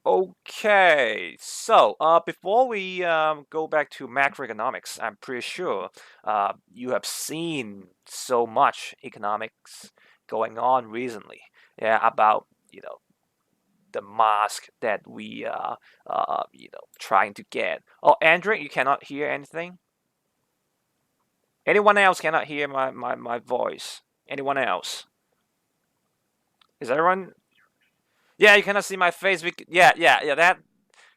Okay, so before we go back to macroeconomics, I'm pretty sure you have seen so much economics going on recently. Yeah, about the mask that we trying to get. Oh, Andrew, you cannot hear anything. Anyone else cannot hear my voice? Anyone else? Is everyone? Yeah, you cannot see my face. Yeah. That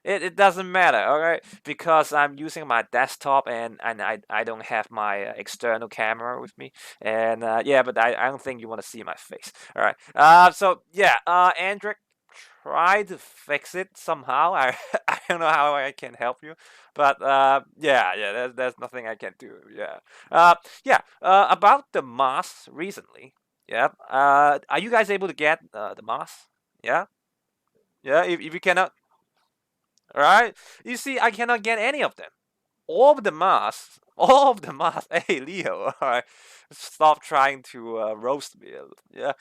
it doesn't matter, all right, because I'm using my desktop and I don't have my external camera with me, and yeah, but I don't think you want to see my face. All right. So yeah, Andric, try to fix it somehow. I I don't know how I can help you, but yeah, there's nothing I can do. Yeah. Yeah. About the masks recently. Yeah. Are you guys able to get the masks? Yeah. Yeah. If you cannot, all right. You see, I cannot get any of them. All of the masks. All of the masks. Hey, Leo. All right. Stop trying to roast me. Yeah.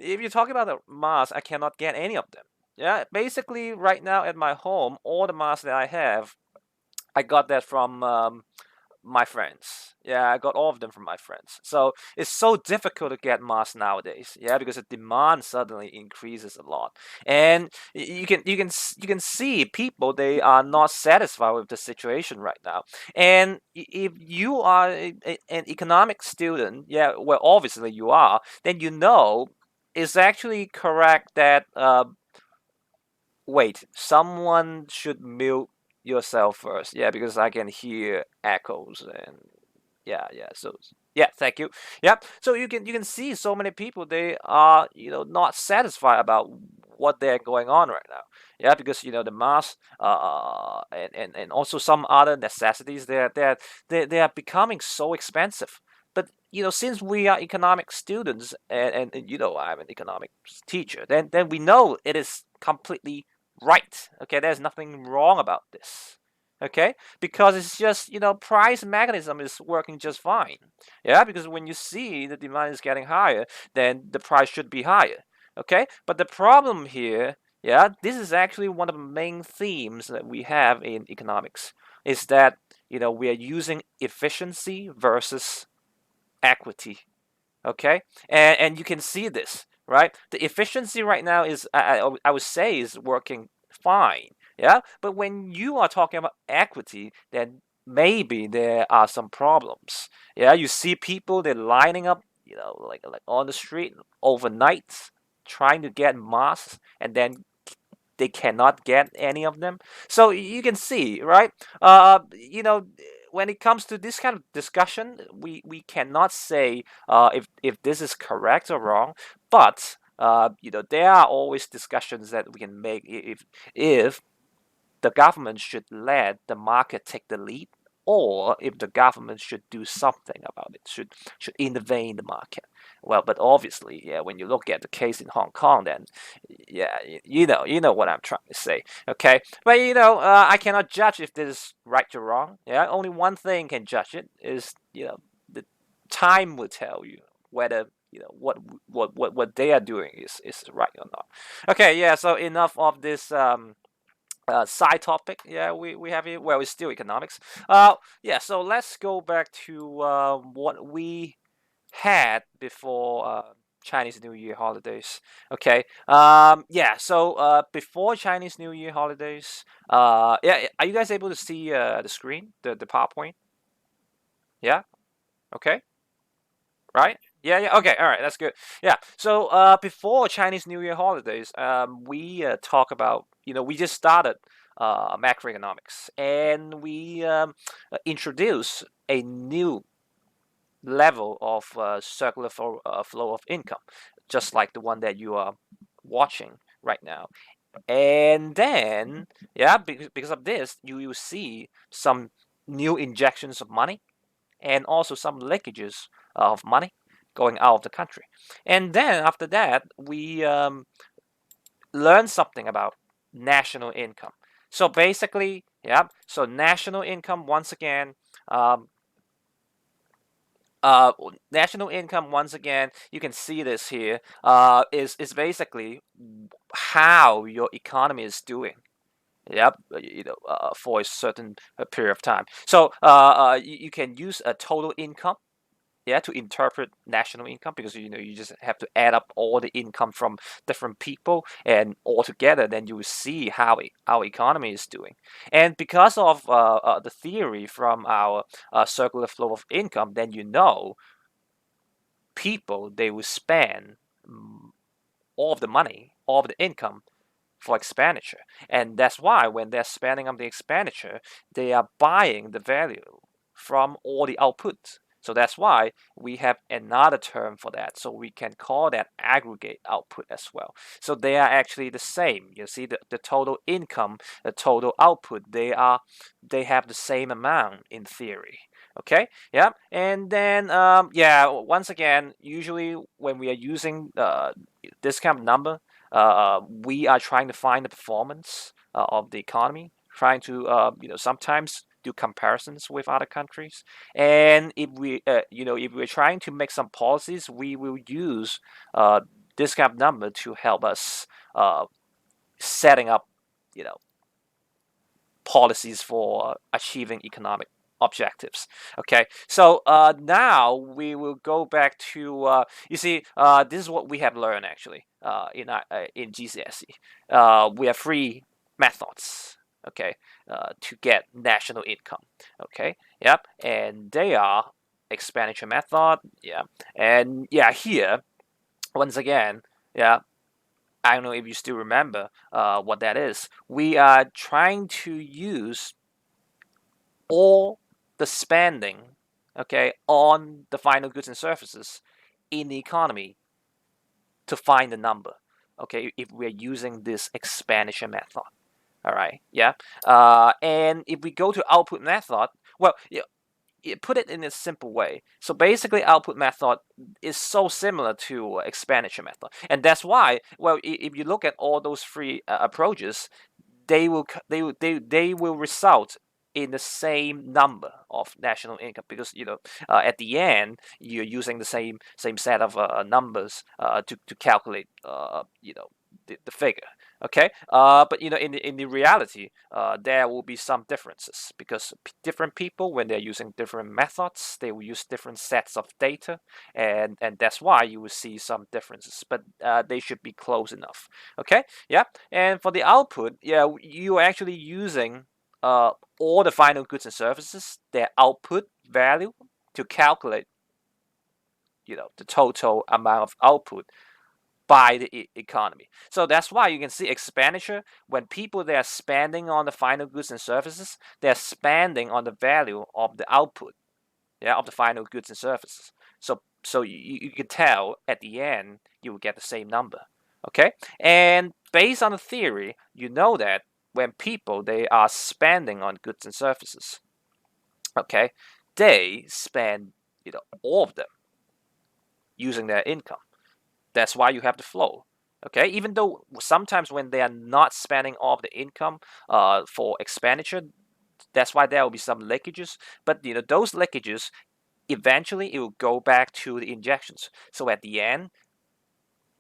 If you're talking about the masks, I cannot get any of them. Yeah. Basically, right now at my home, all the masks that I have, I got that from my friends. Yeah, I got all of them from my friends. So it's so difficult to get masks nowadays. Yeah, because the demand suddenly increases a lot, and you can see people, they are not satisfied with the situation right now. And if you are an economic student, yeah, well obviously you are, then you know it's actually correct that wait, someone should mute yourself first. Yeah, because I can hear echoes and yeah. So yeah, thank you. Yep. So you can see so many people, they are not satisfied about what they're going on right now. Yeah, because the mask and also some other necessities, they are becoming so expensive. But since we are economic students, and I'm an economics teacher, then we know it is completely right. Okay, there's nothing wrong about this. Okay, because it's just price mechanism is working just fine. Yeah, because when you see the demand is getting higher, then the price should be higher. Okay, but the problem here, yeah, this is actually one of the main themes that we have in economics, is that we are using efficiency versus equity. Okay, and you can see this, right? The efficiency right now is, I would say, is working fine. Yeah, but when you are talking about equity, then maybe there are some problems. Yeah, you see people, they're lining up, like on the street overnight, trying to get masks, and then they cannot get any of them. So you can see, right? When it comes to this kind of discussion, we cannot say if this is correct or wrong, but there are always discussions that we can make if the government should let the market take the lead, or if the government should do something about it, should intervene in the market. Well, but obviously, yeah, when you look at the case in Hong Kong, then yeah, you know what I'm trying to say. Okay, but I cannot judge if this is right or wrong. Yeah, only one thing can judge it is the time will tell you whether what they are doing is right or not. Okay, yeah. So enough of this side topic. Yeah, we have it. Well, it's still economics. Yeah. So let's go back to what we had before Chinese New Year holidays. Okay. Yeah. So before Chinese New Year holidays, yeah. Are you guys able to see the screen, the PowerPoint? Yeah. Okay. Right. Yeah. Okay. All right. That's good. Yeah. So before Chinese New Year holidays, we talk about we just started macroeconomics, and we introduce a new level of circular flow of income, just like the one that you are watching right now. And then, yeah, because of this, you will see some new injections of money, and also some leakages of money going out of the country. And then after that, we learn something about national income. So basically, yeah, so national income, once again, um, uh, national income, once again, you can see this here, is basically how your economy is doing. Yep, for a certain period of time. So you can use a total income, yeah, to interpret national income, because you just have to add up all the income from different people, and all together then you will see how our economy is doing. And because of the theory from our circular flow of income, then people, they will spend mm, all of the money, all of the income for expenditure. And that's why when they're spending on the expenditure, they are buying the value from all the output. So that's why we have another term for that. So we can call that aggregate output as well. So they are actually the same. You see the total income, the total output, they have the same amount in theory. Okay, yeah, and then yeah, once again, usually when we are using this kind of number, we are trying to find the performance of the economy, trying to sometimes do comparisons with other countries. And if we're trying to make some policies, we will use uh, this kind of number to help us setting up you know policies for achieving economic objectives. Okay, so now we will go back to you see, this is what we have learned actually in GCSE. We have three methods. Okay, to get national income. Okay, yep, and they are expenditure method. Yeah, and yeah, here once again, yeah, I don't know if you still remember what that is. We are trying to use all the spending, okay, on the final goods and services in the economy to find the number. Okay, if we're using this expenditure method. All right, yeah. And if we go to output method, well, yeah, put it in a simple way. So basically, output method is so similar to expenditure method, and that's why. Well, if you look at all those three approaches, they will result in the same number of national income, because at the end you're using the same set of numbers to calculate the figure. Okay, but in the reality, there will be some differences, because different people, when they're using different methods, they will use different sets of data, and that's why you will see some differences, but they should be close enough. Okay, yeah. And for the output, yeah, you're actually using uh, all the final goods and services, their output value, to calculate the total amount of output by the economy. So that's why you can see expenditure, when people, they are spending on the final goods and services, they're spending on the value of the output, yeah, of the final goods and services. So you can tell at the end you will get the same number. Okay, and based on the theory, you know that when people, they are spending on goods and services, okay, they spend all of them using their income. That's why you have the flow. Okay, even though sometimes when they are not spending all of the income for expenditure, that's why there will be some leakages. But those leakages, eventually it will go back to the injections. So at the end,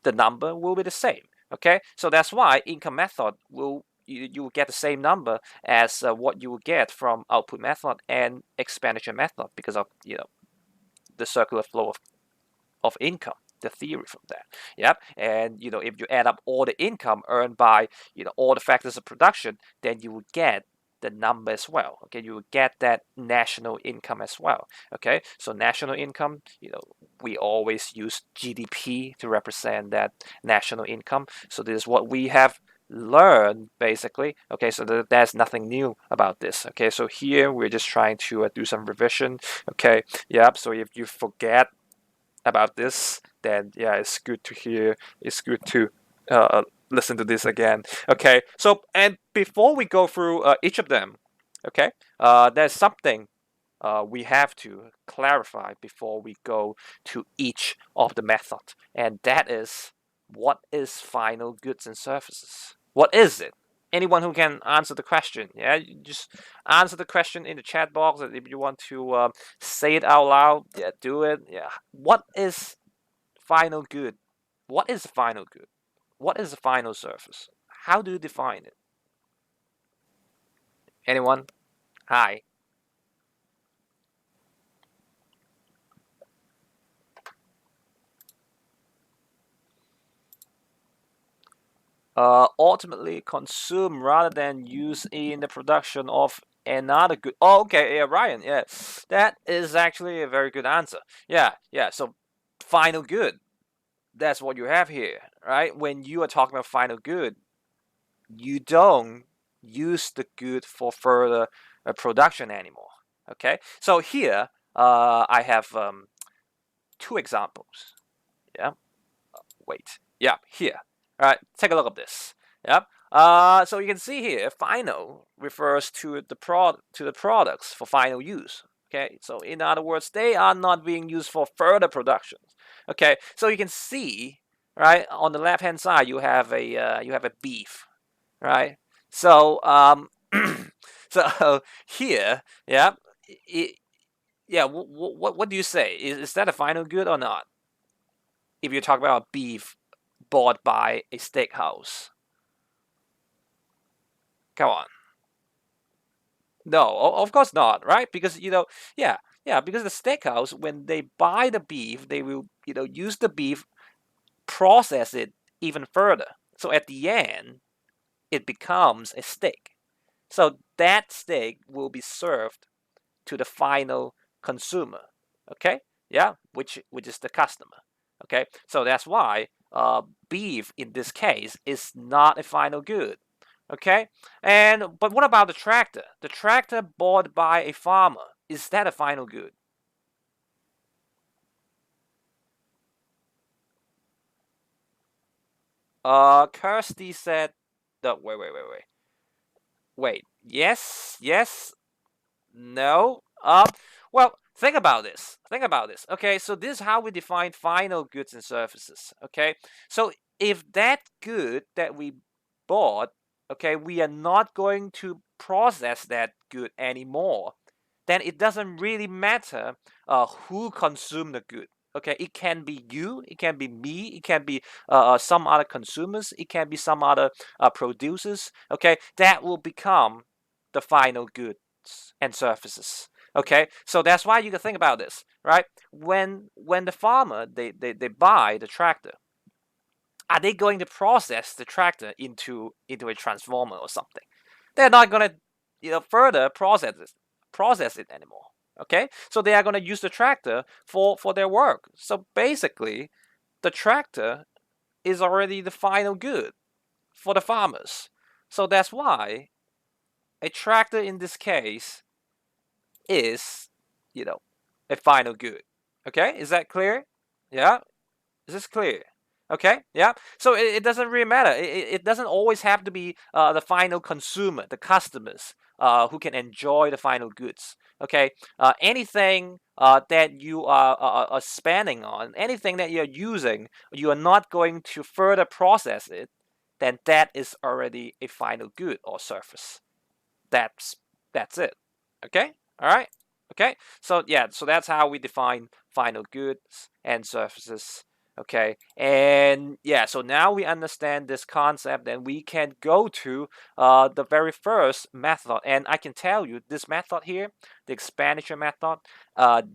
the number will be the same. Okay, so that's why income method you will get the same number as what you will get from output method and expenditure method, because of the circular flow of income, the theory from that. Yep. And if you add up all the income earned by all the factors of production, then you will get the number as well. Okay, you will get that national income as well. Okay, so national income, we always use GDP to represent that national income. So this is what we have learned basically. Okay, so there's nothing new about this. Okay, so here we're just trying to do some revision. Okay, yep. So if you forget about this, then yeah, it's good to hear. It's good to listen to this again. Okay, so and before we go through each of them, okay, there's something we have to clarify before we go to each of the method, and that is, what is final goods and services? What is it? Anyone who can answer the question, yeah, you just answer the question in the chat box. And if you want to say it out loud, yeah, do it. Yeah, what is final good? What is final good? What is the final surface? How do you define it? Anyone? Hi. Ultimately consume rather than use in the production of another good. Oh, okay, yeah, Ryan, yeah, that is actually a very good answer. Yeah, yeah. So, final good. That's what you have here, right? When you are talking about final good, you don't use the good for further production anymore. Okay, so here I have two examples. Yeah, wait. Yeah, here. All right, take a look at this. Yep. So you can see here, final refers to the products for final use. Okay, so in other words, they are not being used for further production. Okay, so you can see, right, on the left hand side you have a beef, right? So so here, yeah, it, yeah. What do you say? Is that a final good or not? If you talk about beef bought by a steakhouse. Come on. No, of course not, right? Because yeah, yeah, because the steakhouse when they buy the beef, they will use the beef, process it even further. So at the end, it becomes a steak. So that steak will be served to the final consumer. Okay, yeah, which is the customer. Okay, so that's why beef in this case is not a final good. Okay, and but what about the tractor? The tractor bought by a farmer, is that a final good? Kirsty said, no, wait. Yes, yes, no. Well, think about this. Think about this. Okay, so this is how we define final goods and services. Okay, so if that good that we bought, okay, we are not going to process that good anymore, then it doesn't really matter who consumed the good. Okay, it can be you, it can be me, it can be some other consumers, it can be some other producers. Okay, that will become the final goods and services. Okay, so that's why you can think about this, right? When the farmer they buy the tractor, are they going to process the tractor into a transformer or something? They're not going to further process it anymore. Okay, so they are going to use the tractor for their work. So basically, the tractor is already the final good for the farmers. So that's why a tractor in this case is, you know, a final good. Okay, is that clear? Yeah, is this clear? Okay, yeah. So it doesn't really matter. It doesn't always have to be the final consumer, the customers, who can enjoy the final goods. Okay, anything that you are spending on, anything that you're using, you are not going to further process it, then that is already a final good or service. That's that's it. Okay, all right. Okay, so yeah, so that's how we define final goods and services. Okay, and yeah, so now we understand this concept, and we can go to the very first method. And I can tell you this method here, the expenditure method,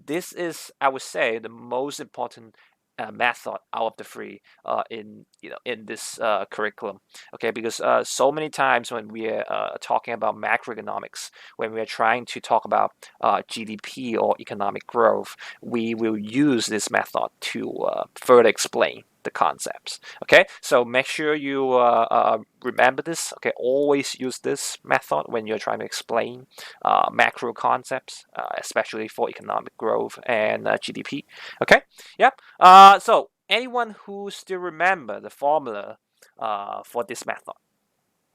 this is, I would say, the most important method out of the three in in this curriculum. Okay, because so many times when we are talking about macroeconomics, when we are trying to talk about GDP or economic growth, we will use this method to further explain the concepts. Okay, so make sure you remember this. Okay, always use this method when you're trying to explain macro concepts, especially for economic growth and GDP. Okay, yep. So anyone who still remember the formula for this method,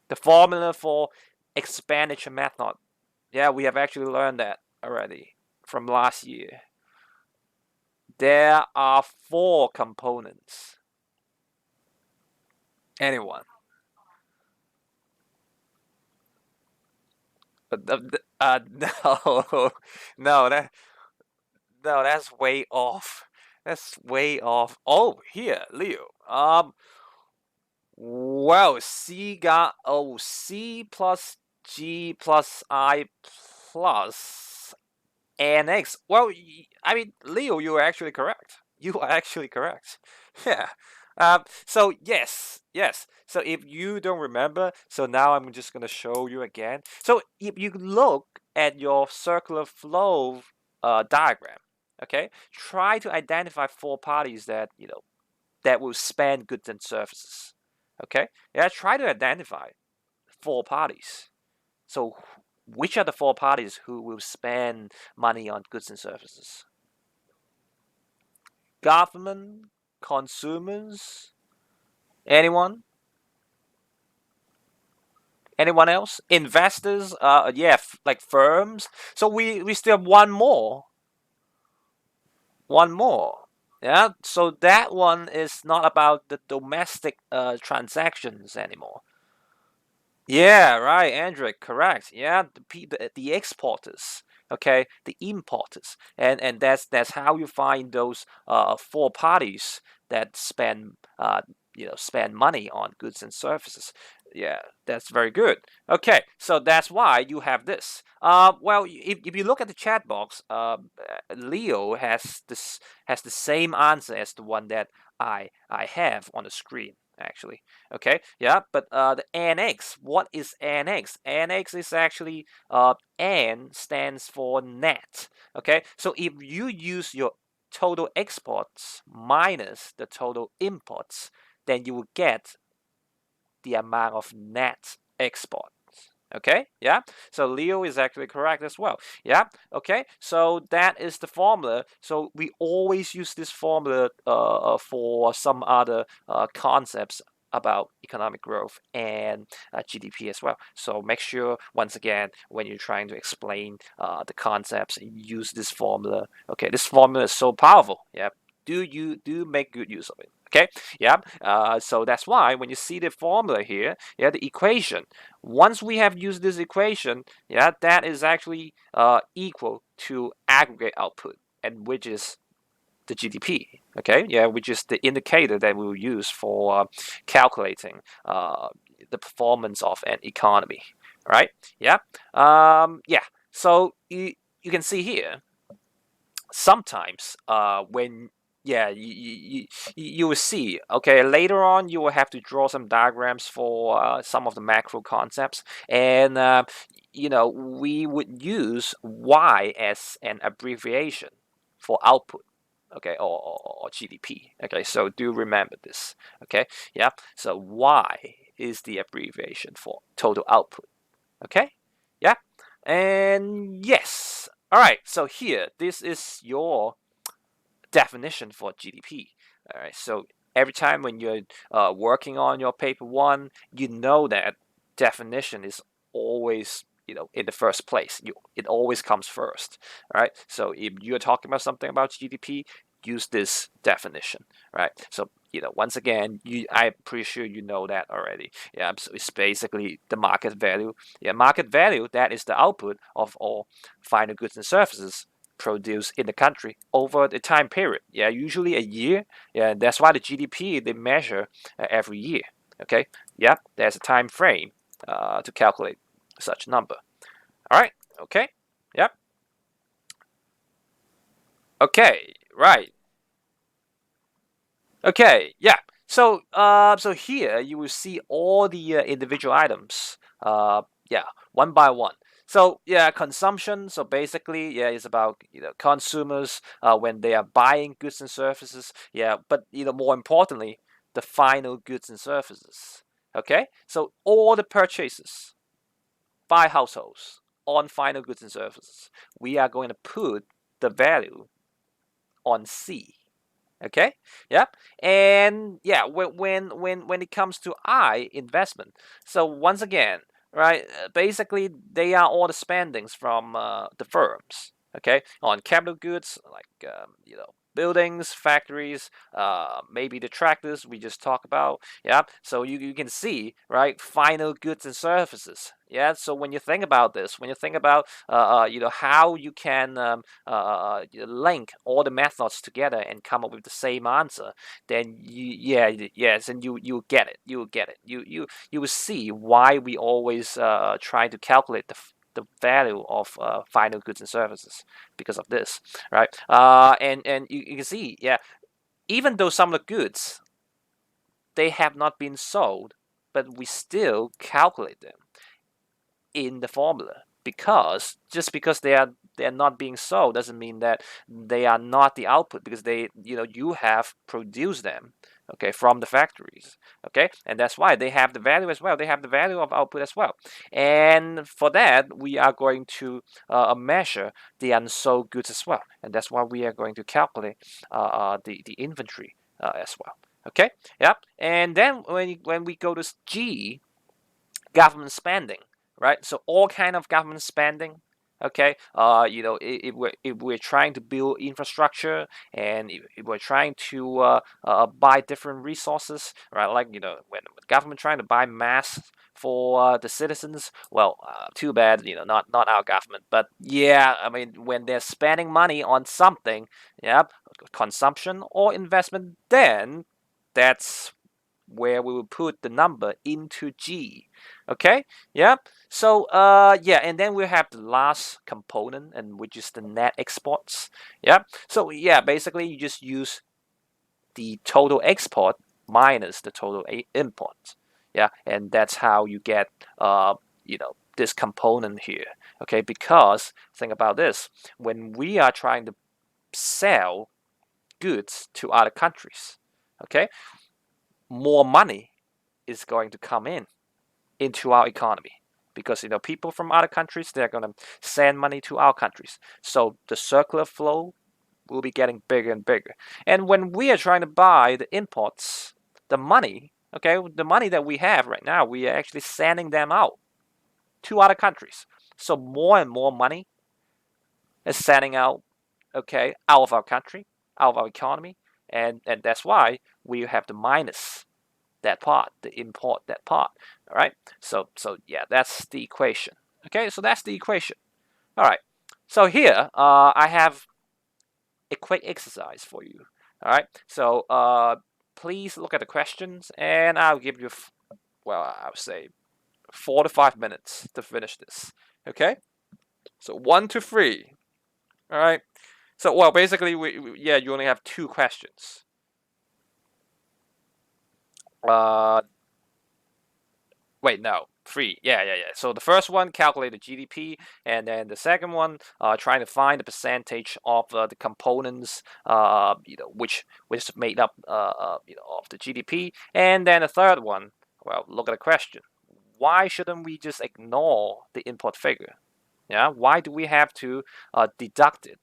the formula for expenditure method? Yeah, we have actually learned that already from last year. There are four components. Anyone? No, no, no, that's way off. That's way off. Oh, here, Leo. Well, C plus G plus I plus NX. Well, I mean, Leo, you are actually correct. You are actually correct. Yeah. So yes, yes. So if you don't remember, so now I'm just gonna show you again. So if you look at your circular flow diagram, okay, try to identify four parties that that will spend goods and services. Okay, yeah, try to identify four parties. So which are the four parties who will spend money on goods and services? Government, consumers, anyone? Anyone else? Investors? Yeah, like firms. So we still have one more. One more. Yeah. So that one is not about the domestic transactions anymore. Yeah, right, Andrew, correct. Yeah, the exporters, okay, the importers, and that's how you find those four parties that spend money on goods and services. Yeah, that's very good. Okay, so that's why you have this. Well, if you look at the chat box, Leo has the same answer as the one that I have on the screen actually. Okay, yeah, but the NX, what is NX? NX is actually N stands for net. Okay, so if you use your total exports minus the total imports, then you will get the amount of net export. Okay, yeah. So Leo is actually correct as well. Yeah. Okay. So that is the formula. So we always use this formula for some other concepts about economic growth and GDP as well. So make sure once again when you're trying to explain the concepts, use this formula. Okay, this formula is so powerful. Yeah. Do make good use of it. Okay. Yeah. So that's why when you see the formula here, yeah, the equation. Once we have used this equation, yeah, that is actually equal to aggregate output, and which is the GDP. Okay, yeah, which is the indicator that we will use for calculating the performance of an economy. Right? Yeah. Yeah. So you can see here sometimes when yeah you will see okay later on you will have to draw some diagrams for some of the macro concepts and we would use y as an abbreviation for output okay or GDP okay so do remember this okay yeah so y is the abbreviation for total output okay yeah and yes all right so here this is your definition for GDP. All right, so every time when you're working on your paper one, you know that definition is always in the first place. It always comes first. All right, so if you're talking about something about GDP, use this definition. Right, so once again I'm pretty sure you know that already. Yeah, so it's basically the market value. Yeah, market value, that is the output of all final goods and services produced in the country over the time period. Yeah, usually a year. Yeah, that's why the GDP they measure every year. Okay. Yeah, there's a time frame to calculate such number. All right. Okay. Yep. Okay. Right. Okay. Yeah. So here you will see all the individual items. Yeah, one by one. So yeah, consumption. So basically, yeah, it's about consumers when they are buying goods and services. Yeah, but more importantly, the final goods and services. Okay, so all the purchases by households on final goods and services, we are going to put the value on C. Okay, yeah, and yeah, when it comes to I investment, so once again, right, basically they are all the spendings from the firms. Okay, on capital goods like buildings, factories, maybe the tractors we just talked about. Yeah, so you can see, right, final goods and services. Yeah, so when you think about this, when you think about how you can link all the methods together and come up with the same answer, then yes, and you get it, you get it, you will see why we always try to calculate the value of final goods and services because of this, right? And you can see, yeah, even though some of the goods they have not been sold, but we still calculate them in the formula, because just because they're not being sold doesn't mean that they are not the output, because you have produced them, okay, from the factories, okay, and that's why they have the value as well. They have the value of output as well, and for that we are going to measure the unsold goods as well, and that's why we are going to calculate the inventory as well. Okay, yeah, and then when we go to G, government spending, right? So all kind of government spending. Okay, if we're trying to build infrastructure, and if we're trying to buy different resources, right? Like when the government trying to buy masks for the citizens, well, too bad, not our government, but yeah, I mean, when they're spending money on something, yeah, consumption or investment, then that's where we will put the number into G. Okay, yeah. So yeah, and then we have the last component, and which is the net exports. Yeah. So yeah, basically you just use the total export minus the total import. Yeah, and that's how you get this component here. Okay, because think about this: when we are trying to sell goods to other countries, okay, more money is going to come in into our economy, because people from other countries, they're going to send money to our countries, so the circular flow will be getting bigger and bigger. And when we are trying to buy the imports, the money, okay, the money that we have right now, we are actually sending them out to other countries, so more and more money is sending out, okay, out of our country, out of our economy, and that's why we have the minus that part, the import that part. All right. So yeah, that's the equation. Okay, so that's the equation. All right. So here, I have a quick exercise for you. All right. So please look at the questions, and I'll give you, well, I would say 4 to 5 minutes to finish this. Okay. So 1 to 3. All right. So well, basically, yeah, you only have 2 questions. Uh, Wait, no, 3. Yeah. So the first one, calculate the GDP, and then the second one, trying to find the percentage of the components, which made up, of the GDP, and then the third one, well, look at the question: why shouldn't we just ignore the input figure? Yeah, why do we have to deduct it?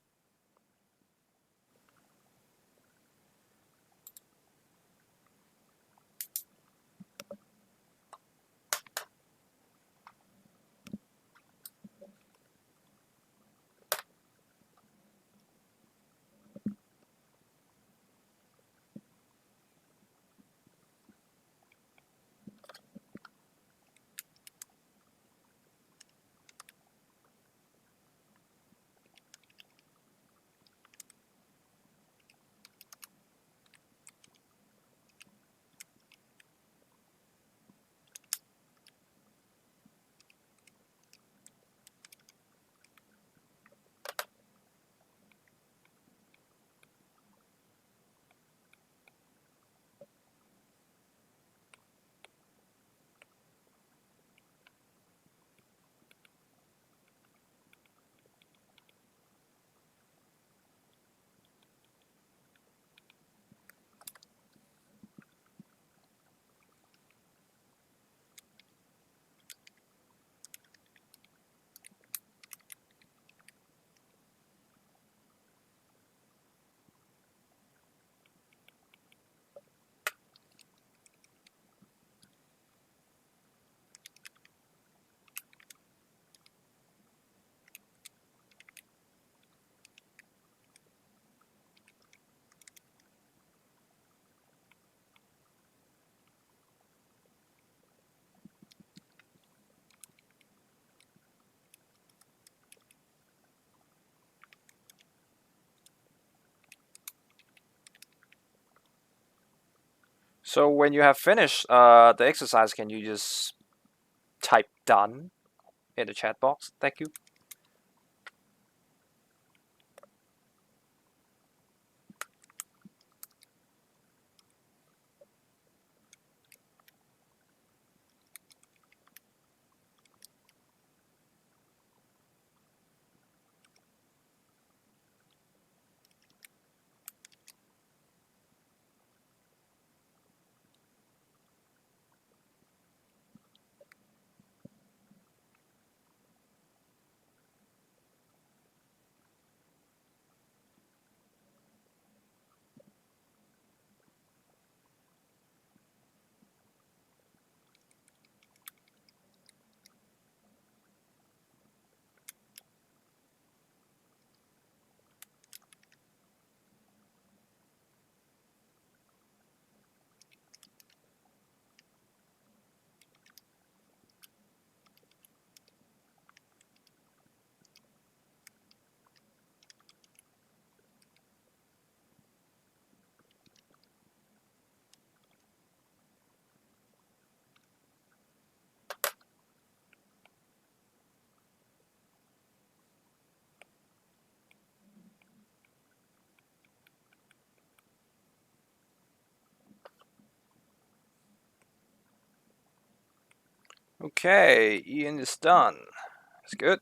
So when you have finished the exercise, can you just type done in the chat box? Thank you. Okay, Ian is done. That's good.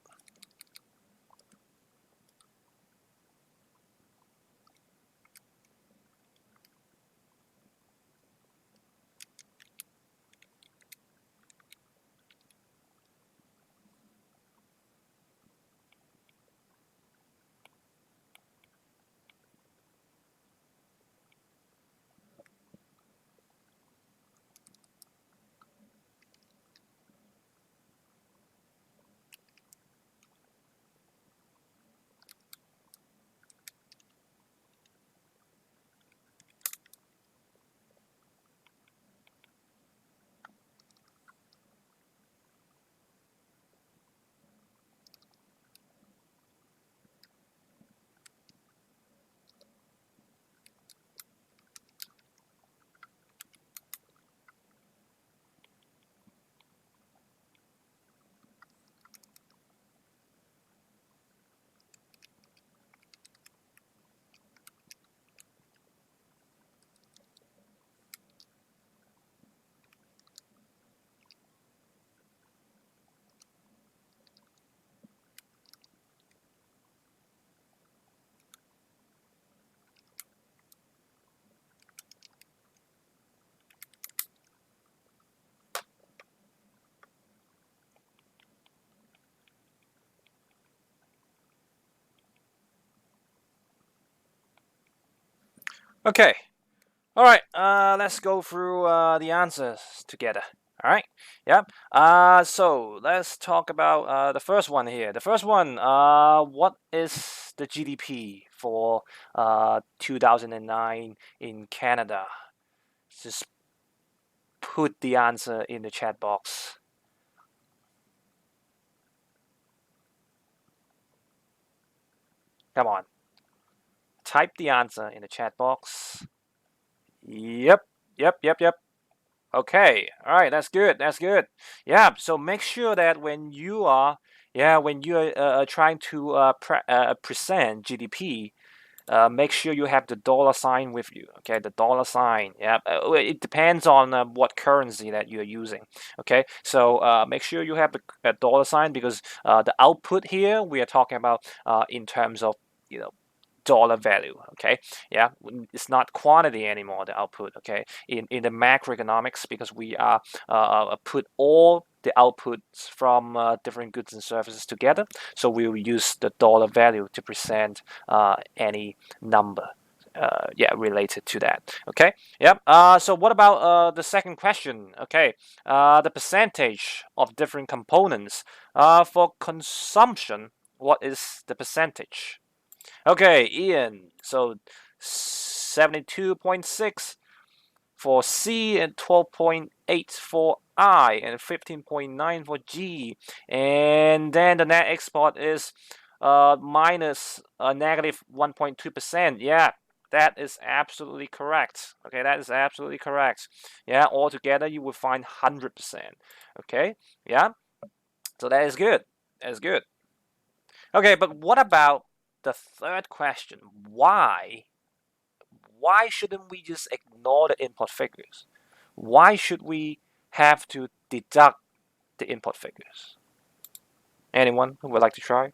Okay. All right. Let's go through the answers together. All right. Yep. So let's talk about the first one here. The first one. What is the GDP for 2009 in Canada? Just put the answer in the chat box. Come on. Type the answer in the chat box. Yep. Yep. Yep. Yep. Okay. All right. That's good. That's good. Yeah. So make sure that when you are trying to present GDP, make sure you have the dollar sign with you. Okay, the dollar sign. Yeah, it depends on what currency that you're using. Okay, so make sure you have a dollar sign because the output here we are talking about in terms of dollar value. Okay, yeah, it's not quantity anymore, the output. Okay, in the macroeconomics, because we are put all the outputs from different goods and services together, so we will use the dollar value to present any number related to that. Okay, yep. So what about the second question? Okay, the percentage of different components for consumption. What is the percentage? Okay, Ian. So 72.6 for C and 12.8 for I and 15.9 for G. And then the net export is minus a negative 1.2%. Yeah, That is absolutely correct. Okay, that is absolutely correct. Yeah, altogether you will find 100%. Okay, yeah. So that is good. That is good. Okay, but what about the third question? Why? Why shouldn't we just ignore the input figures? Why should we have to deduct the input figures? Anyone who would like to try?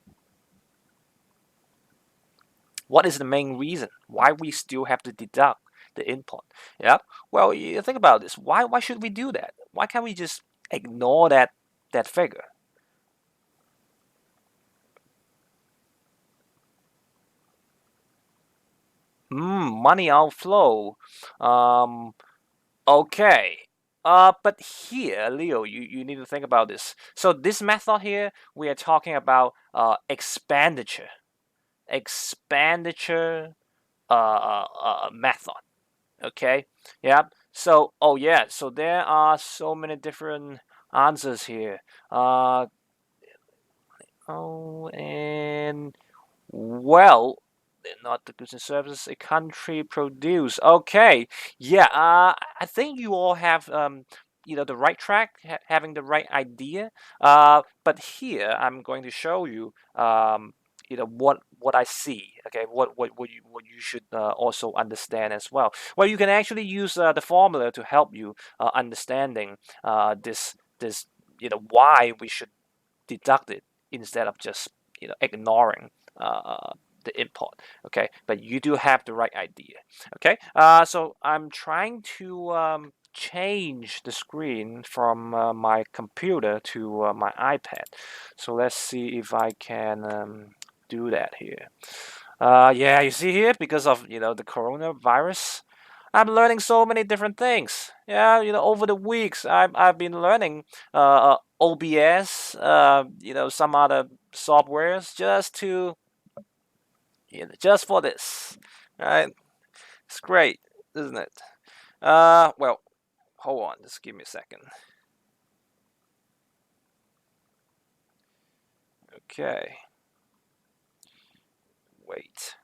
What is the main reason why we still have to deduct the input? Yeah. Well, you think about this. Why should we do that? Why can't we just ignore that figure? Money outflow. Um, okay. But here, Leo, you need to think about this. So this method here, we are talking about expenditure, expenditure method. Okay. Yeah. So, oh yeah. So there are so many different answers here. And well, not the goods and services a country produce. Okay, yeah. I think you all have the right track, having the right idea. But here I'm going to show you what I see. Okay, what you should also understand as well. Well, you can actually use the formula to help you understanding this why we should deduct it instead of just ignoring the input. Okay, but you do have the right idea. Okay, so I'm trying to change the screen from my computer to my iPad. So let's see if I can do that here. Yeah, you see here, because of the coronavirus, I'm learning so many different things. Yeah, over the weeks, I've been learning OBS, some other softwares just for this, right? It's great, isn't it? Well, hold on, just give me a second. Okay, wait.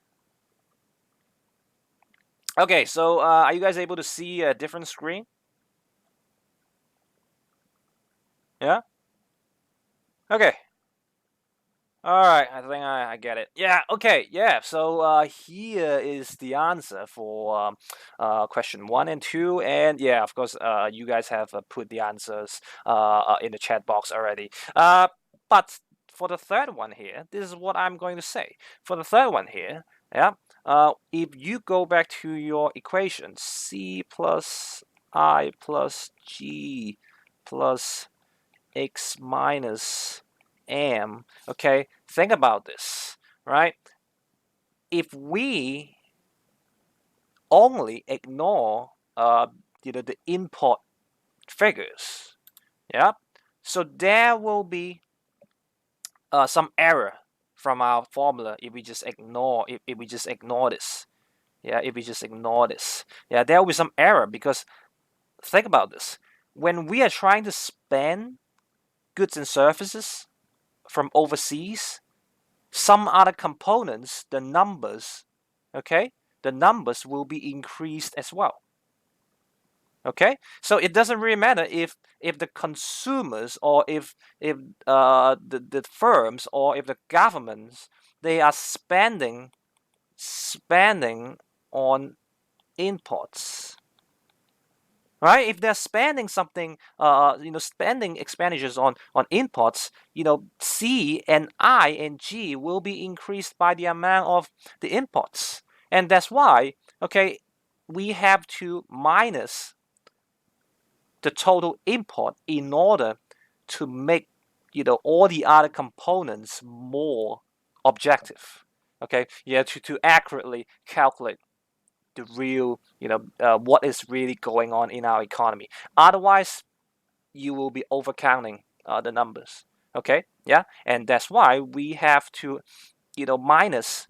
Okay, so are you guys able to see a different screen? Yeah. Okay. All right, I think I get it. Yeah, okay, yeah. So here is the answer for question 1 and 2, and yeah, of course, you guys have put the answers in the chat box already. But for the third one here, this is what I'm going to say. For the third one here, yeah, if you go back to your equation, c plus I plus g plus x minus m. Okay, think about this, right? If we only ignore the input figures, yeah, so there will be some error from our formula if we just ignore if we just ignore this. Yeah, if we just ignore this, yeah, there will be some error, because think about this: when we are trying to spend goods and services from overseas, some other components, the numbers, okay, the numbers will be increased as well. Okay, so it doesn't really matter if the consumers, or if the firms, or if the governments, they are spending on imports, right? If they're spending something, spending expenditures on imports, C and I and G will be increased by the amount of the imports, and that's why, okay, we have to minus the total import in order to make all the other components more objective. Okay, yeah, to accurately calculate the real, what is really going on in our economy. Otherwise, you will be overcounting the numbers. Okay, yeah, and that's why we have to, minus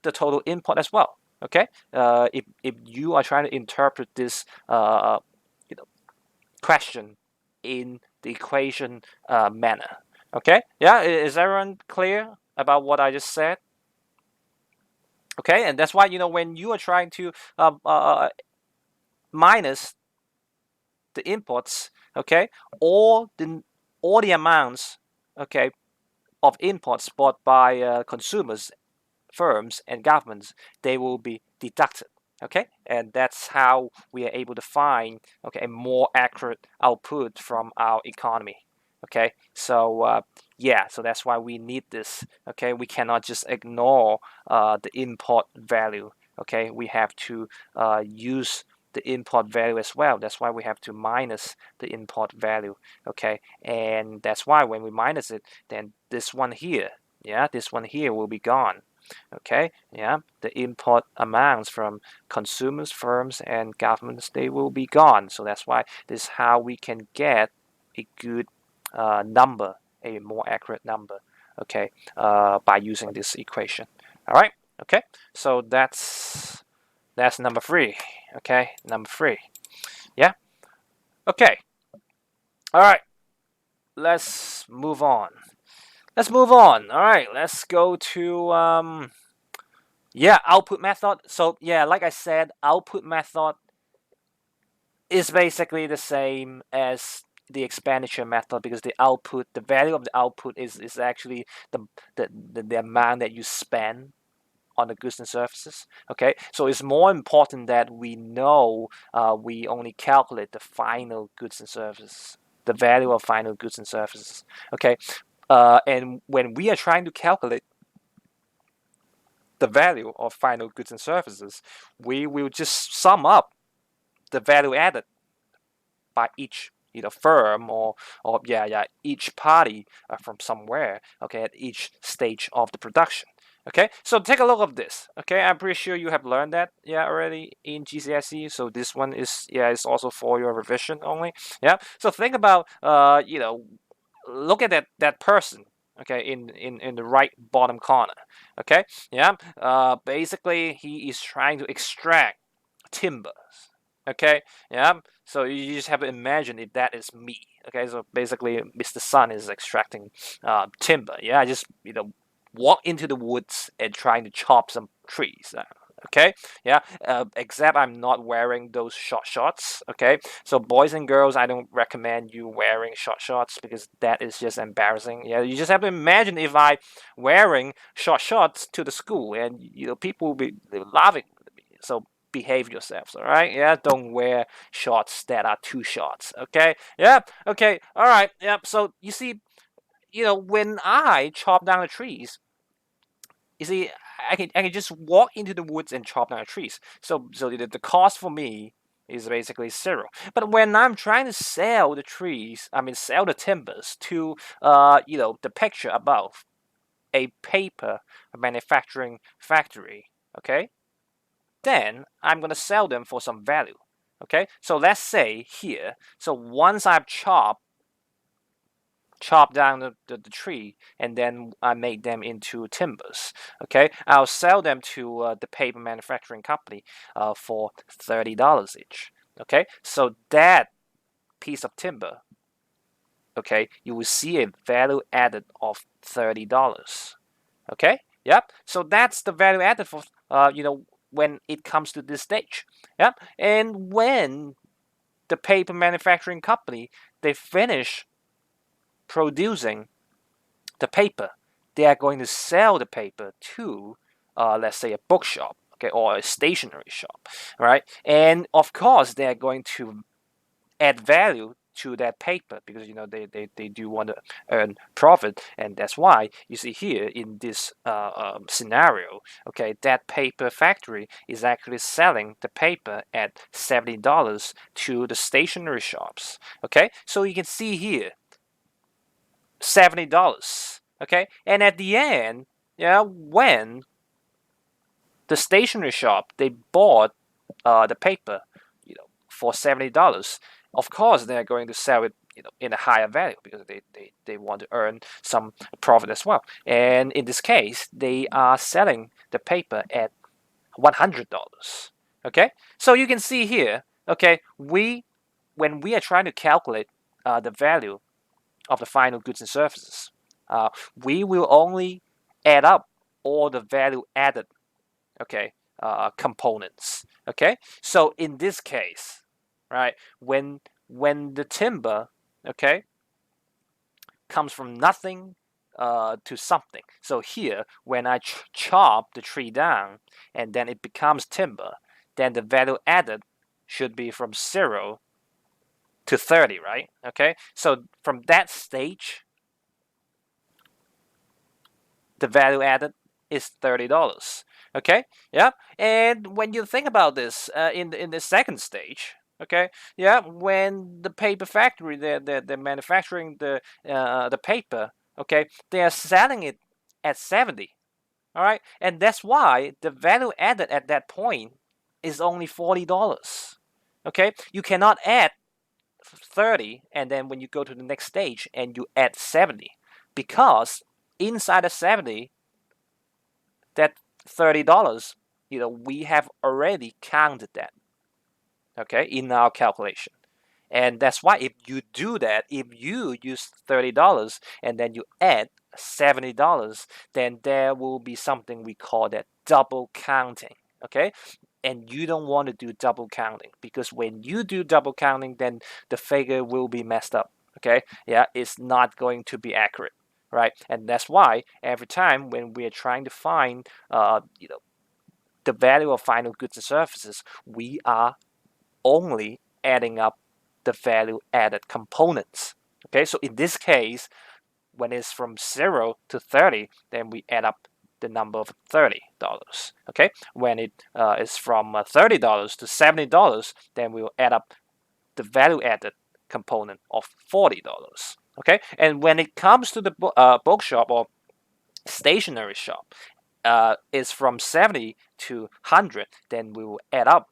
the total input as well. Okay, if you are trying to interpret this, you know, question in the equation manner. Okay, yeah, is everyone clear about what I just said? Okay, and that's why when you are trying to minus the inputs, okay, all the amounts, okay, of inputs bought by consumers, firms, and governments, they will be deducted. Okay, and that's how we are able to find, okay, a more accurate output from our economy. Okay, so yeah, so that's why we need this. Okay, we cannot just ignore the import value. Okay, we have to use the import value as well. That's why we have to minus the import value. Okay, and that's why when we minus it, then this one here, yeah, this one here will be gone. Okay, yeah, the import amounts from consumers, firms, and governments, they will be gone. So that's why this is how we can get a good number, a more accurate number. Okay, by using this equation. All right. Okay, so that's number three. Okay, number three. Yeah. Okay. All right. Let's move on. Let's move on. All right. Let's go to yeah, output method. So yeah, like I said, output method is basically the same as the expenditure method, because the value of the output is actually the the amount that you spend on the goods and services. Okay, so it's more important that we know, we only calculate the final goods and services, the value of final goods and services. Okay, and when we are trying to calculate the value of final goods and services, we will just sum up the value added by each firm, or yeah, each party from somewhere, okay, at each stage of the production. Okay, so take a look at this. Okay, I'm pretty sure you have learned that, yeah, already in GCSE. So this one is, yeah, it's also for your revision only. Yeah, so think about look at that person, okay, in the right bottom corner. Okay, yeah, basically he is trying to extract timber. Okay, yeah. So you just have to imagine if that is me. Okay, so basically, Mr. Sun is extracting timber. Yeah, I just walk into the woods and trying to chop some trees. Okay, yeah. Except I'm not wearing those short shorts. Okay, so boys and girls, I don't recommend you wearing short shorts, because that is just embarrassing. Yeah, you just have to imagine if I wearing short shorts to the school, and people will be laughing at me. So behave yourselves, all right? Yeah, don't wear shorts that are too short, okay? Yeah, okay, all right, yeah. So you see, when I chop down the trees, you see, I can just walk into the woods and chop down the trees. So the cost for me is basically zero. But when I'm trying to sell the trees, I mean sell the timbers to the picture above, a paper manufacturing factory, okay? Then I'm going to sell them for some value. Okay, so let's say here, so once I've chopped down the tree, and then I make them into timbers. Okay, I'll sell them to the paper manufacturing company for $30 each. Okay, so that piece of timber, okay, you will see a value added of $30. Okay, yep. So that's the value added for when it comes to this stage. Yep. And when the paper manufacturing company, they finish producing the paper, they are going to sell the paper to let's say a bookshop, okay, or a stationery shop, right? And of course they are going to add value to that paper, because they do want to earn profit, and that's why you see here in this scenario, okay, that paper factory is actually selling the paper at $70 to the stationery shops. Okay, so you can see here $70. Okay, and at the end, yeah, when the stationery shop, they bought the paper, for $70. Of course, they're going to sell it, in a higher value, because they want to earn some profit as well. And in this case, they are selling the paper at $100. Okay, so you can see here. Okay, when we are trying to calculate the value of the final goods and services, we will only add up all the value added, okay, components. Okay, so in this case, right, when the timber, okay, comes from nothing to something. So here, when I chop the tree down and then it becomes timber, then the value added should be from 0 to 30, right? Okay, so from that stage, the value added is $30. Okay, yeah. And when you think about this, in the second stage, okay, yeah, when the paper factory, they're manufacturing the paper, okay, they are selling it at 70. All right, and that's why the value added at that point is only $40. Okay, you cannot add 30 and then when you go to the next stage and you add 70, because inside of 70, that $30, we have already counted that, okay, in our calculation. And that's why if you do that, if you use $30 and then you add $70, then there will be something we call that double counting. Okay, and you don't want to do double counting, because when you do double counting, then the figure will be messed up. Okay, yeah, it's not going to be accurate, right? And that's why every time when we are trying to find the value of final goods and services, we are only adding up the value added components. Okay, so in this case, when it's from 0 to 30, then we add up the number of $30. Okay, when it is from $30 to $70, then we will add up the value added component of $40. Okay, and when it comes to the bookshop or stationery shop, is from 70 to 100, then we will add up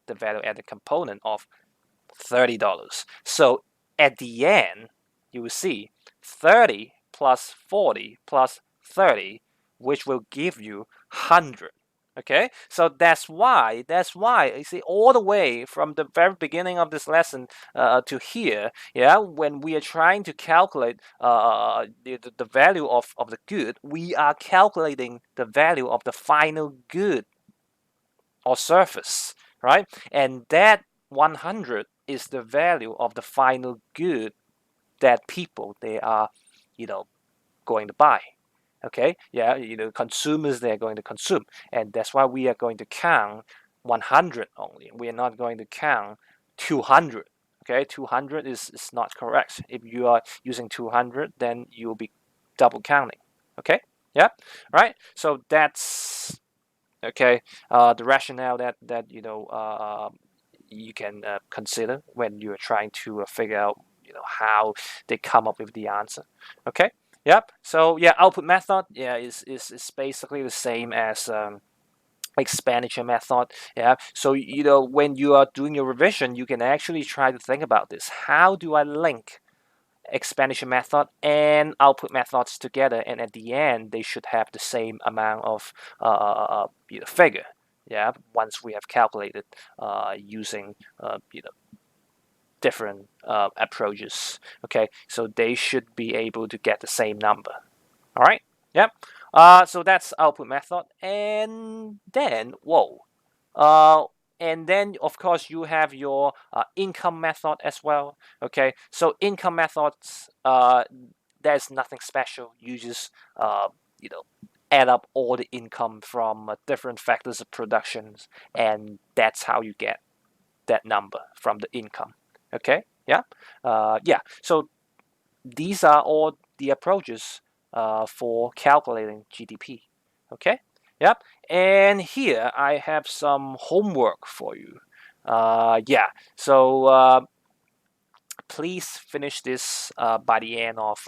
the value added component of $30. So at the end, you will see 30 plus 40 plus 30, which will give you 100. Okay, so that's why you see, all the way from the very beginning of this lesson to here, yeah, when we are trying to calculate the value of the good, we are calculating the value of the final good or surface, right? And that 100 is the value of the final good that people they are, you know, going to buy. Okay, yeah, consumers, they're going to consume, and that's why we are going to count 100 only. We are not going to count 200. Okay, 200 is not correct. If you are using 200, then you'll be double counting. Okay, yeah, right. So that's okay, the rationale that you can consider when you're trying to figure out how they come up with the answer. Okay, yep. So yeah, output method, yeah, is basically the same as expenditure method. Yeah, so when you are doing your revision, you can actually try to think about this: how do I link expenditure method and output methods together, and at the end they should have the same amount of figure, yeah, once we have calculated using different approaches. Okay, so they should be able to get the same number. All right, yep. So that's output method, and then whoa, uh, and then of course you have your income method as well. Okay, so income methods, there's nothing special. You just you know add up all the income from different factors of productions, and that's how you get that number from the income. Okay, yeah, yeah. So these are all the approaches for calculating GDP. Okay, yep. And here I have some homework for you. Yeah, so please finish this by the end of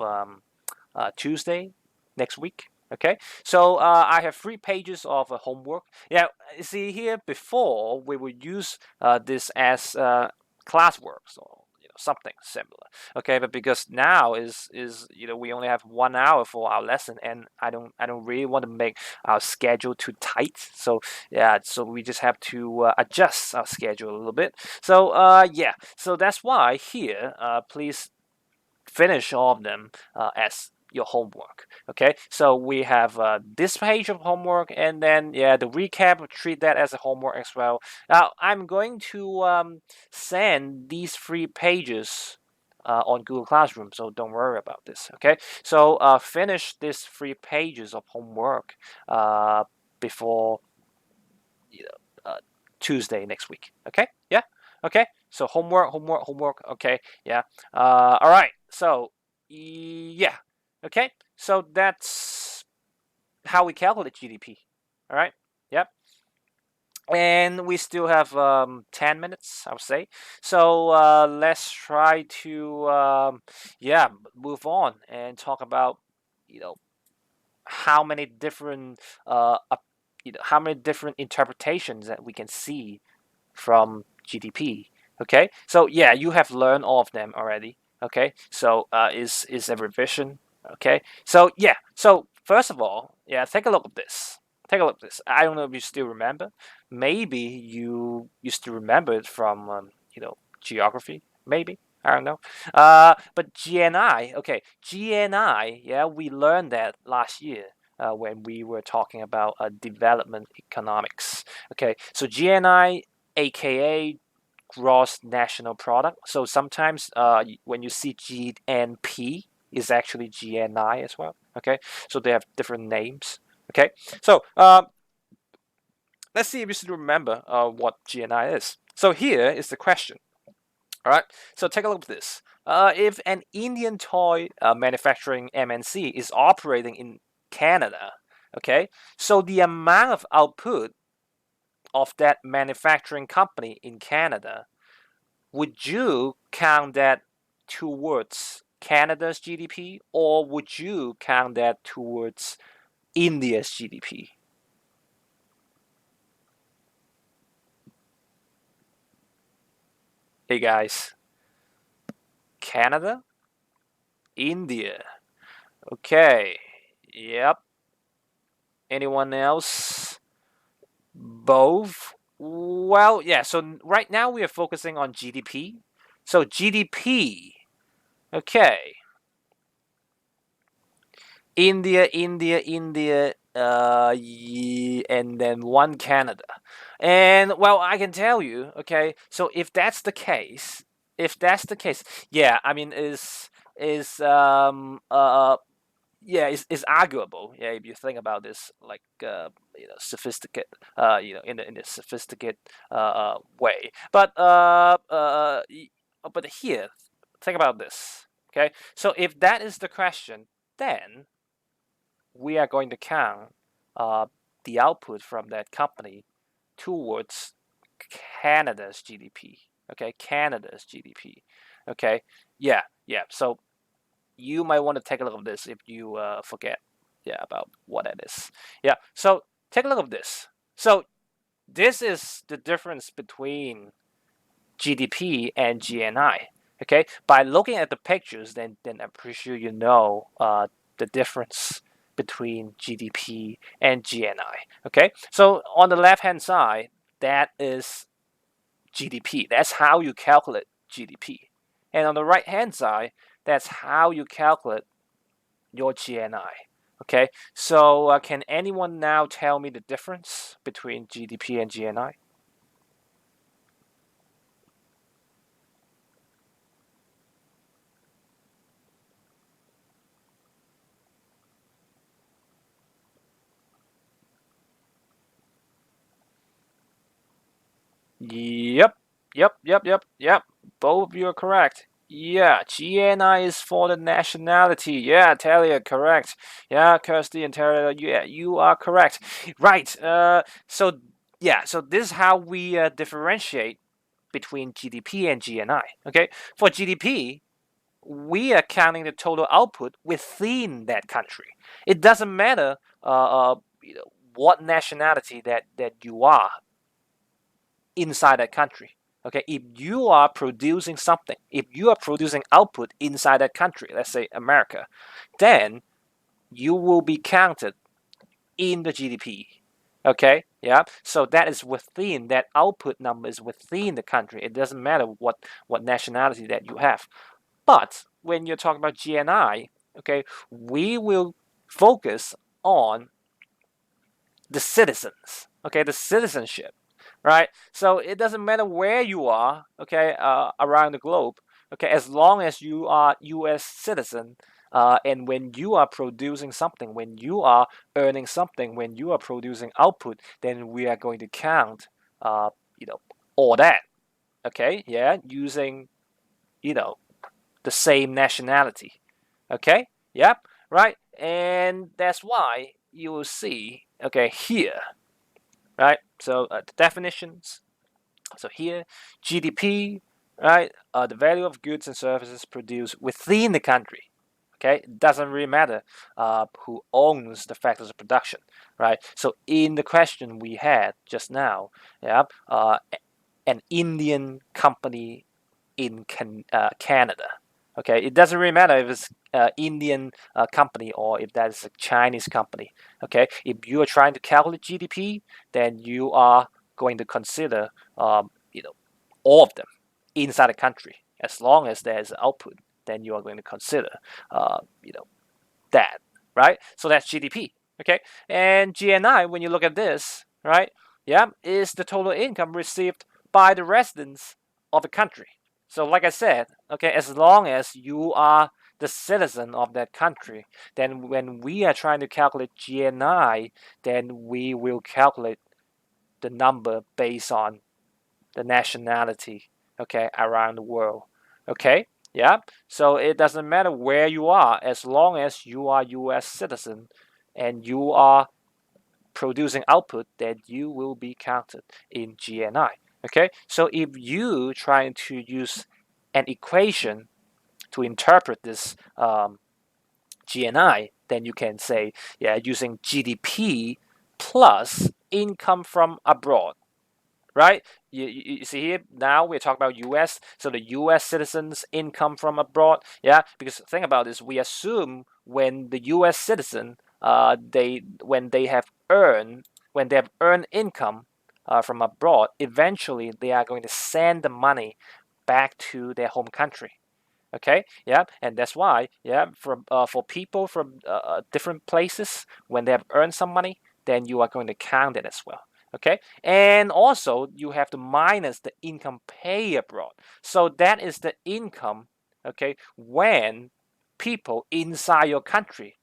Tuesday next week. Okay, so I have 3 pages of homework. Yeah, you see here, before we would use this as classwork, so something similar. Okay, but because now is we only have 1 hour for our lesson, and I don't really want to make our schedule too tight. So yeah, so we just have to adjust our schedule a little bit. So yeah, so that's why here, please finish all of them as your homework. Okay, so we have this page of homework, and then yeah, the recap. Treat that as a homework as well. Now I'm going to send these 3 pages on Google Classroom, so don't worry about this. Okay, so finish these 3 pages of homework before you know, Tuesday next week. Okay, yeah, okay. So homework, homework, homework. Okay, yeah. All right. So yeah, okay. So that's how we calculate GDP. All right. Yep. And we still have 10 minutes, I would say. So let's try to yeah, move on and talk about you know how many different how many different interpretations that we can see from GDP. Okay, so yeah, you have learned all of them already. Okay, so is a revision. Okay, so yeah, so first of all, yeah, take a look at this. Take a look at this. I don't know if you still remember. Maybe you still remember it from geography. Maybe I don't know. But GNI. Okay, GNI. Yeah, we learned that last year when we were talking about development economics. Okay, so GNI, aka gross national product. So sometimes when you see GNP, is actually GNI as well. Okay, so they have different names. Okay, so let's see if you still remember what GNI is. So here is the question. All right, so take a look at this. If an Indian toy manufacturing MNC is operating in Canada, okay, so the amount of output of that manufacturing company in Canada, would you count that towards Canada's GDP, or would you count that towards India's GDP? Hey guys, Canada, India. Okay, yep. Anyone else? Both? Well, yeah, so right now we are focusing on GDP. So GDP, okay. India, India, India, and then one Canada. And well, I can tell you, okay. So if that's the case, yeah, I mean, is yeah, is arguable. Yeah, if you think about this, like sophisticate, in a sophisticate way. But here, think about this. Okay, so if that is the question, then we are going to count uh, the output from that company towards Canada's GDP. Okay, Canada's GDP. Okay, yeah, yeah. So you might want to take a look at this if you forget, yeah, about what that is. Yeah. So take a look at this. So this is the difference between GDP and GNI. Okay, by looking at the pictures, then I'm pretty sure you know the difference between GDP and GNI. Okay, so on the left hand side, that is GDP. That's how you calculate GDP, and on the right hand side, that's how you calculate your GNI. Okay, so can anyone now tell me the difference between GDP and GNI? Yep, yep. Both of you are correct. Yeah, GNI is for the nationality. Yeah, Talia, correct. Yeah, Kirsty and Talia, yeah, you are correct. Right. So yeah, so this is how we differentiate between GDP and GNI. Okay, for GDP, we are counting the total output within that country. It doesn't matter, what nationality that you are inside that country. Okay, if you are producing something, if you are producing output inside that country, let's say America, then you will be counted in the GDP. Okay, yeah. So that is within that output number is within the country. It doesn't matter what nationality that you have. But when you're talking about GNI, okay, we will focus on the citizens, okay, the citizenship, right? So it doesn't matter where you are, okay, around the globe, okay, as long as you are U.S. citizen, and when you are producing something, when you are earning something, when you are producing output, then we are going to count, uh, you know, all that, okay, yeah, using, you know, the same nationality, okay, yep, right, and that's why you will see, okay, here, right? So the definitions. So here, GDP, right? The value of goods and services produced within the country. Okay, it doesn't really matter who owns the factors of production, right? So in the question we had just now, yeah, an Indian company in Canada. Okay, it doesn't really matter if it's Indian company or if that is a Chinese company. Okay, if you are trying to calculate GDP, then you are going to consider all of them inside the country. As long as there's output, then you are going to consider you know that, right? So that's GDP. Okay, and GNI, when you look at this, right? Yeah, is the total income received by the residents of the country. So, like I said, okay, as long as you are the citizen of that country, then when we are trying to calculate GNI, then we will calculate the number based on the nationality, okay, around the world. Okay, yeah. So it doesn't matter where you are, as long as you are U.S. citizen and you are producing output, then you will be counted in GNI. Okay, so if you trying to use an equation to interpret this GNI, then you can say, yeah, using GDP plus income from abroad, right? You see here now we're talking about U.S. So the U.S. citizens' income from abroad, yeah. Because the thing about this, we assume when the U.S. citizen, they when they have earned income from abroad, eventually they are going to send the money back to their home country. Okay, yeah, and that's why, yeah, for people from different places, when they have earned some money, then you are going to count it as well. Okay, and also you have to minus the income pay abroad. So that is the income, okay, when people inside your country,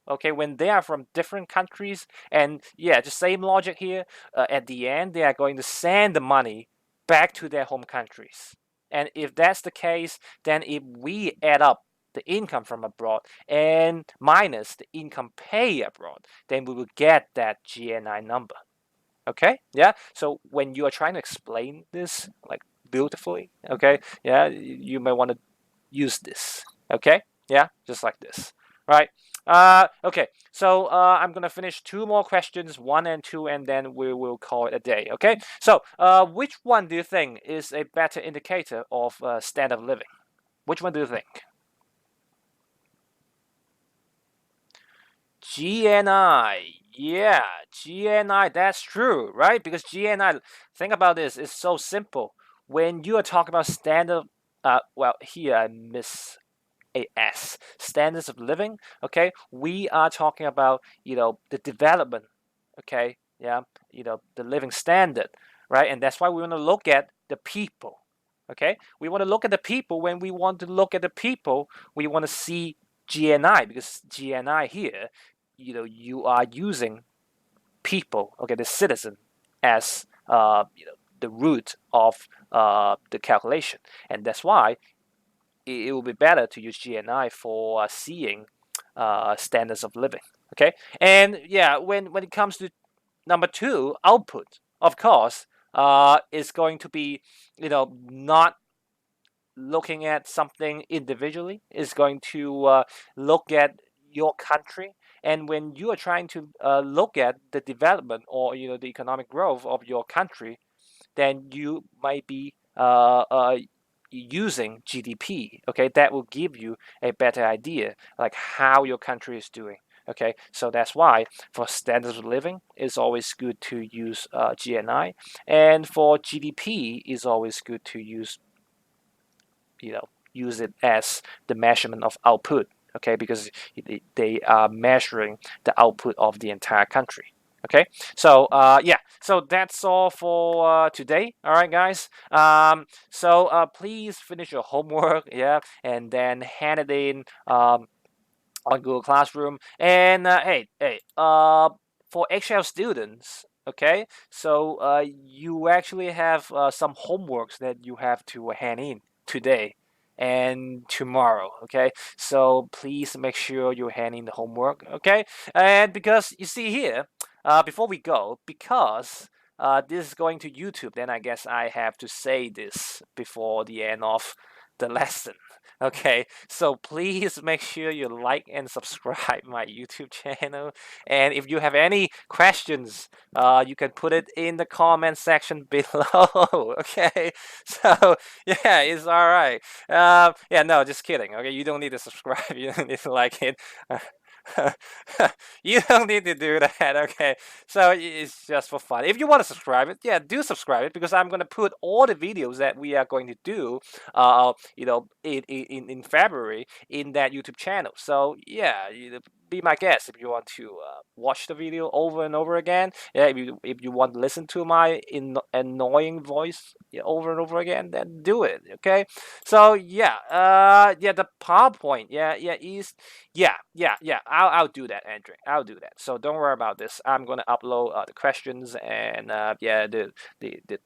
okay, when they are from different countries, and yeah, the same logic here, at the end they are going to send the money back to their home countries. And if that's the case, then if we add up the income from abroad and minus the income pay abroad, then we will get that GNI number. Okay, yeah, so when you are trying to explain this like beautifully, okay, yeah, you may want to use this. Okay, yeah, just like this, right? Okay, so I'm gonna finish two more questions, one and two, and then we will call it a day. Okay, so which one do you think is a better indicator of standard of living? Which one do you think? GNI. Yeah, GNI, that's true, right? Because GNI, think about this, it's so simple. When you are talking about standard, well, here I miss a S, standards of living, okay? We are talking about, the development, okay? Yeah, the living standard, right? And that's why we want to look at the people, okay? We want to look at the people. When we want to look at the people, we want to see GNI, because GNI here, you are using people, okay, the citizen, as the root of the calculation, and that's why it will be better to use GNI for seeing standards of living. Okay, and yeah, when it comes to number two, output, of course, is going to be not looking at something individually. Is going to look at your country, and when you are trying to look at the development or the economic growth of your country, then you might be using GDP. Okay, that will give you a better idea like how your country is doing. Okay, so that's why for standards of living, it's always good to use GNI, and for GDP, it's always good to use it as the measurement of output. Okay, because they are measuring the output of the entire country. Okay, so yeah, so that's all for today. All right, guys. So please finish your homework, yeah, and then hand it in on Google Classroom. And for HL students, okay, so you actually have some homeworks that you have to hand in today and tomorrow. Okay, so please make sure you hand in the homework. Okay, and because you see here, before we go, because this is going to YouTube, then I guess I have to say this before the end of the lesson. Okay, so please make sure you like and subscribe my YouTube channel. And if you have any questions, you can put it in the comment section below. Okay, so yeah, it's all right. Yeah, no, just kidding. Okay, you don't need to subscribe. You don't need to like it. You don't need to do that. Okay, so it's just for fun. If you want to subscribe it, yeah, do subscribe it because I'm gonna put all the videos that we are going to do in February in that YouTube channel. So yeah, be my guest if you want to watch the video over and over again. Yeah, if you want to listen to my annoying voice, yeah, over and over again, then do it. Okay. So yeah, yeah, the PowerPoint, yeah. I'll do that, Andrew. I'll do that. So don't worry about this. I'm gonna upload the questions and yeah, the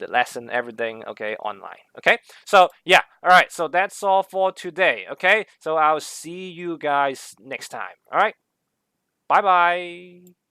lesson, everything. Okay, online. Okay. So yeah, all right. So that's all for today. Okay. So I'll see you guys next time. All right. Bye bye.